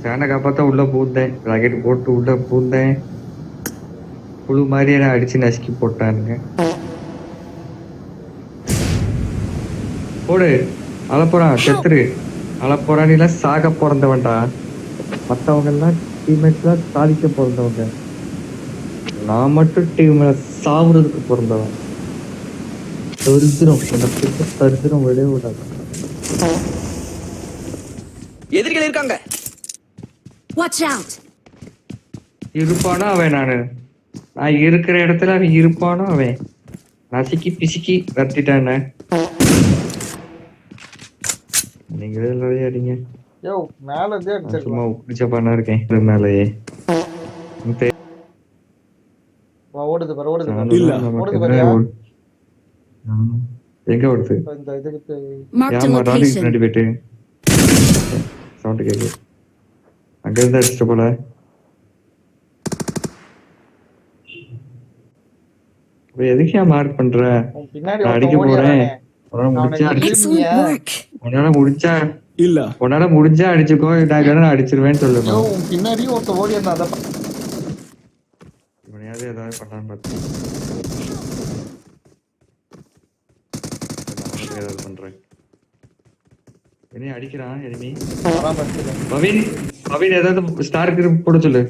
ஃபேனை காப்பாத்த உள்ள பூந்தேன், ராக்கெட் போட்டு உள்ள பூந்தேன். புழு மாதிரி என்ன அடிச்சு நசுக்கி போட்டானுங்க. போடு, அழப்போறான், செத்துரு. அழப்போறான், நீ சாக பிறந்தவன்டா. மற்றவங்க எல்லாம் டீம்மேட்ஸ்லாம் சாதிக்க பிறந்தவங்க, நான் மட்டும் டீம்ல சாவுறதுக்கு பிறந்தவன். தரித்திரம், எனக்கு தரித்திரம் விட விடாது. எதிரிகள் இருக்காங்க. Watch out. இருப்பானோ அவன், நான் இருக்கிற இடத்துல அவன் இருப்பானோ அவன். நசுக்கி பிசுக்கி கத்திட்டானே. நீங்களே எல்லாரையும் அடிங்க. யோ மேல இருந்தே அடிச்சிருக்கலாம். சும்மா உப்பிச்ச பண்ணா இருக்கேன் இது மேலேயே. வா ஓடுது பாரு, ஓடுது பாரு. இல்ல. ஓடுது பாரியா? எங்க ஓடுது? இந்த இதுக்கு Marked a யாமா ராலிக்கு location. பின்னாடி போயிட்டு சவுண்ட் கேக்குது. அங்க இருந்து அடிச்சிட்டு போல. எதுக்கு மார்க் பண்ற? உன் பின்னாடி நான் அடிக்க ஒருத்தன் போறேன். ஓடியாரானே. Excellent work. உன்னால முடிஞ்சா இல்ல. உன்னால முடிஞ்சா அடிச்சுக்கோ, நான் அடிச்சிருவேன்னு யோ சொல்லணும். உன் பின்னாடி ஒருத்தன் ஓடியாரான். அத இவனையாவது ஏதாவது பண்ணான்னு பார்த்து ஏதாவது பண்றேன். என்னைய அடிக்கிறான் எனிமி. வராம இருக்கு. பவின் ஏதாவது ஸ்டார் போட சொல்லு.